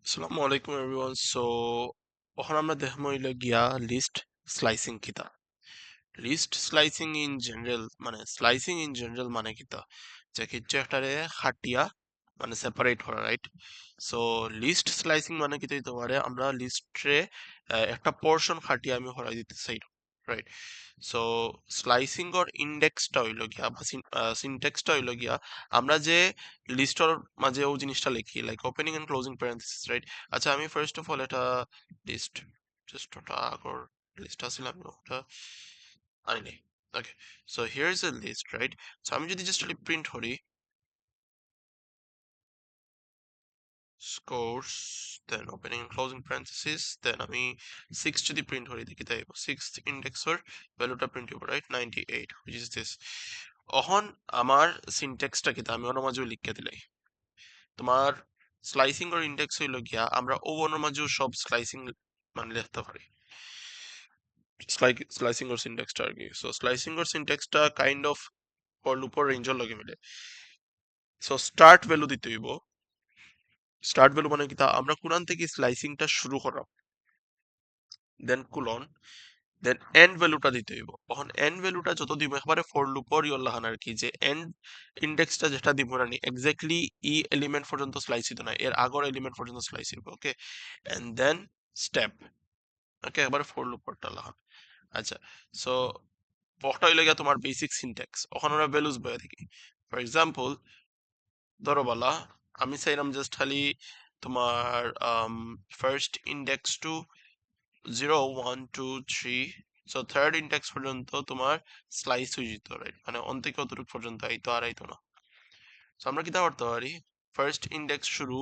আসসালামু আলাইকুম everyone. So এখন আমরা দেখবো হইলো গিয়া লিস্ট স্লাইসিং কিতা। লিস্ট স্লাইসিং ইন জেনারেল মানে কিতা যে কিছু একটারে খাটিয়া মানে সেপারেট করা, রাইট? সো লিস্ট স্লাইসিং মানে কিতা হইতে পারে আমরা লিস্টে একটা পোর্শন খাটিয়া আমি হরাই দিতে চাই, রাইট? সো স্লাইসিং অর ইন্ডেক্সটা হইলো গিয়া বা সিনট্যাক্সটা হইলো গিয়া আমরা যে লিস্টর মাঝে ও জিনিসটা লিখি, like opening and closing parenthesis, right? আচ্ছা, আমি ফার্স্ট অফ অল এটা লিস্ট জাস্ট ওটা আগর লিস্ট আছিল আমি ওটা আনি নাই। Okay, so here is a list, right? So আমি যদি জাস্ট প্রিন্ট করি scores, then opening and closing parenthesis, then আমি 6 যদি প্রিন্ট করি দেখি তাই 6th ইন্ডেক্সর ভ্যালুটা প্রিন্ট হবে, রাইট? 98, which is this. এখন আমার সিনট্যাক্সটা কি আমি ওর মাঝেও লিখে দিলাই। তোমার স্লাইসিং এর ইন্ডেক্স হইল গিয়া আমরা ও ওর মাঝেও সব স্লাইসিং মানে লিখতে পারি। স্লাইসিং এর সিনট্যাক্সটা আর কি। সো স্লাইসিং এর সিনট্যাক্সটা কাইন্ড অফ ফর লুপর রেঞ্জের লগে মিলে। সো স্টার্ট ভ্যালু দিতে হইব। স্টার্ট ভ্যালু মানে কি আমরা কোরআন থেকে স্লাইসিংটা শুরু করাম, দেন কুলন, দেন এন্ড ভ্যালুটা দিতে হইব। এখন এন্ড ভ্যালুটা যত দিব একবারে ফর লুপর ইয়ল্লাহান আর কি, যে এন্ড ইন্ডেক্সটা যেটা দিব না এক্স্যাক্টলি ই এলিমেন্ট পর্যন্ত স্লাইস হইতো না, এর আগর এলিমেন্ট পর্যন্ত স্লাইস হইব। ওকে, এন্ড দেন স্টেপ। ওকে, একবারে ফর লুপরটা লাহান। আচ্ছা, সো পকটা হইলে গিয়া তোমার বেসিক সিনট্যাক্স। ওখানে আমরা ভ্যালুস বয়ে থাকি। ফর এক্সাম্পল ধরো বলা আমি চাইলাম জাস্ট খালি তোমার first index to 0 1 2 3, so third index পর্যন্ত তোমার স্লাইস হয়ে যেত, রাইট? মানে অন থেকে অতটুকু পর্যন্ত আইতো আর আইতো না। সো আমরা কিতা করতে পারি, ফার্স্ট ইন্ডেক্স শুরু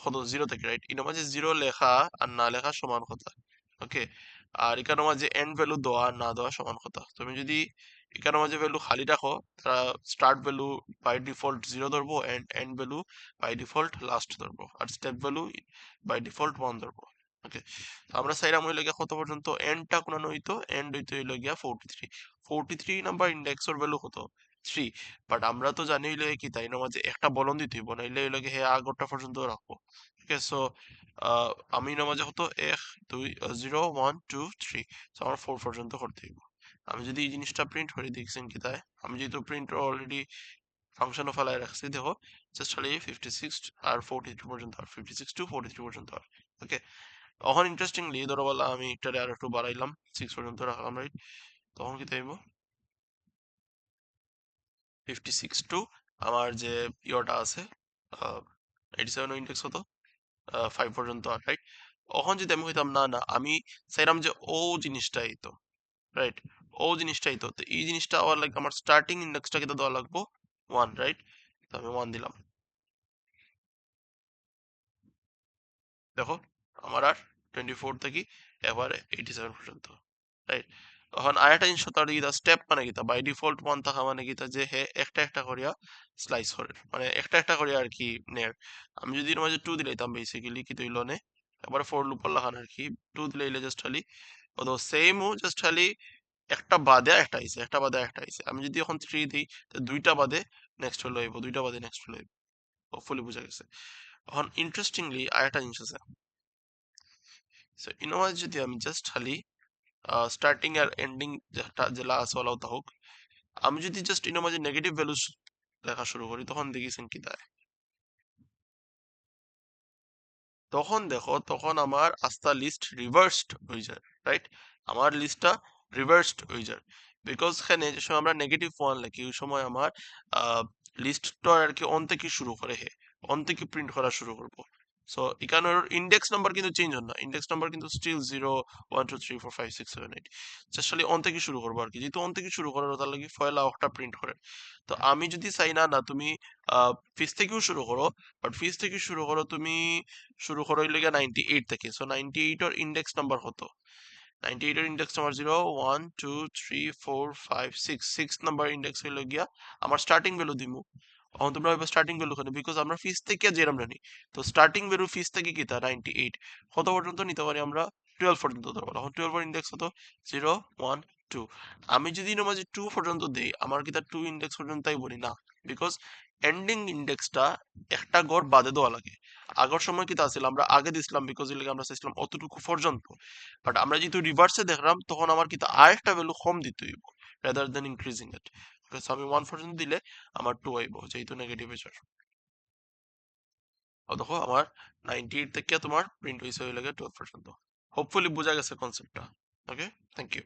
কত 0 থেকে, রাইট? এর মাঝে 0 লেখা আর না লেখা সমান কথা। ওকে, আর এখানে মাঝে এন্ড ভ্যালু দেওয়া আর না দেওয়া সমান কথা। তুমি যদি এখানে মাঝে ভ্যালু খালি রাখো, তারা স্টার্ট ভ্যালু বাই ডিফল্ট 0 ধরবো, end end value by default last ধরবো, আর স্টেপ ভ্যালু বাই ডিফল্ট 1 ধরবো। ওকে, তো আমরা চাইলাম হইলে গিয়া কত পর্যন্ত এন্ডটা কোন হইতো, এন্ড হইতো হইলো গিয়া 43। 43 নাম্বার ইন্ডেক্সের ভ্যালু কত, 3। বাট আমরা তো জানি হইলে কি তাই না মাঝে একটা বলন দিতে হইব, নাইলে হইলো গিয়া হ্যাঁ আগরটা পর্যন্ত রাখবো। ঠিক আছে, সো আমি না মাঝে কত 1 2 0 1 2 3, সো আমার 4 পর্যন্ত করতে হইব। আমি যদি এই জিনিসটা প্রিন্ট করি দেখছেন কি তাই, আমি যেহেতু প্রিন্ট অলরেডি ফাংশনও ফেলায় রাখছি, দেখো জাস্ট খালি 56 আর 43 পর্যন্ত, আর 56 টু 43 পর্যন্ত। আর ওকে, তখন ইন্টারেস্টিংলি ধরো বলা আমি এটারে আর একটু বাড়াইলাম, 6 পর্যন্ত রাখলাম, রাইট? তখন কি তাইব 56 টু আমার যে ইয়েটা আছে 87 ইন্ডেক্স হতো 5 পর্যন্ত, রাইট? তখন যদি আমি হইতাম না না আমি চাইলাম যে ও জিনিসটাই তো, রাইট? ও জিনিসটাই তো, তো এই জিনিসটা আবার লাইক আমার স্টার্টিং ইন্ডেক্সটা কিন্তু দেওয়া লাগবো 1, রাইট? তো আমি 1 দিলাম। দেখো আমার আর 24 থেকে এবারে 87 পর্যন্ত, রাইট? এখন আরেকটা জিনিস তার গীতা স্টেপ মানে গীতা বাই ডিফল্ট 1 থাকা মানে গীতা যে হে একটা একটা করিয়া স্লাইস করে, মানে একটা একটা করিয়া আর কি নে। আমি যদি এর মাঝে 2 দিলাইতাম বেসিক্যালি কি তৈল নে, এবারে ফর লুপ লাগান আর কি 2 দিলাইলে জাস্ট খালি অত সেম ও জাস্ট খালি একটা বাদে একটা আইছে, একটা বাদে একটা আইছে। আমি যদি এখন 3 দিই তো দুইটা বাদে নেক্সট হলো আইবো, দুইটা বাদে নেক্সট হলো আইবো। হোপফুলি বুঝা গেছে। এখন ইন্টারেস্টিংলি আরেকটা জিনিস আছে। সো ইনোভার যদি আমি জাস্ট খালি স্টার্টিং আর এন্ডিং যেটা জেলা আছে ওলাও তা হোক, আমি যদি জাস্ট ইনোর মাঝে নেগেটিভ ভ্যালু লেখা শুরু করি তখন দেখেছেন কি তাই, তখন দেখো তখন আমার আস্থা লিস্ট রিভার্সড হয়ে যায়, রাইট? আমার লিস্টটা রিভার্সড হয়ে যায়, বিকজ এখানে যে সময় আমরা নেগেটিভ 1 লিখি ওই সময় আমার লিস্টটা আর কি অন থেকে শুরু করে, হে অন থেকে প্রিন্ট করা শুরু করবো। সো এখানে ইন্ডেক্স নাম্বার কিন্তু চেঞ্জ হয় না, ইন্ডেক্স নাম্বার কিন্তু স্টিল 0 1 2 3 4 5 6 7 8, জাস্ট খালি অন থেকে শুরু করবো আর কি। যেহেতু অন থেকে শুরু করার তার লাগে ফয়লা একটা প্রিন্ট করে। তো আমি যদি চাই না না তুমি ফিস থেকেও শুরু করো, বাট ফিস থেকে শুরু করো তুমি, শুরু করো হইলে গিয়া 98 থেকে। সো 98 এর ইন্ডেক্স নাম্বার কত, 98 এর ইন্ডেক্স নাম্বার 0 1 2 3 4 5 6, 6 নাম্বার ইন্ডেক্স হইলো গিয়া আমার স্টার্টিং ভ্যালু দিমু। এখন তোমরা ভাবে স্টার্টিং ভ্যালু কেন, বিকজ আমরা ফিস থেকে যেরাম জানি, তো স্টার্টিং ভ্যালু ফিস থেকে কি তা 98 কত পর্যন্ত নিতে পারি আমরা, 12 পর্যন্ত ধরবো। এখন 12 এর ইন্ডেক্স কত, 0 1 2। আমি যদি এর মাঝে 2 পর্যন্ত দেই আমার কি তার 2 ইন্ডেক্স পর্যন্তই বলি না, বিকজ এন্ডিং ইন্ডেক্সটা একটা গড় বাদে দেওয়া লাগে। আগের সময় কিতা আছিল আমরা আগে দিছিলাম বিকজ এর লাগি আমরা চাইছিলাম অতটুকু পর্যন্ত, বাট আমরা যেহেতু রিভার্সে দেখলাম তখন আমার কিতা আরেকটা ভ্যালু কম দিতে হইব রাদার দেন ইনক্রিজিং ইট। সো আমি 1 পর্যন্ত দিলে আমার 2 আইব যেহেতু নেগেটিভ এর। দেখো আমার 98 থেকে তোমার প্রিন্ট হইছে হইলে 12 পর্যন্ত। হোপফুলি বোঝা গেছে কনসেপ্টটা। ওকে, থ্যাংক ইউ।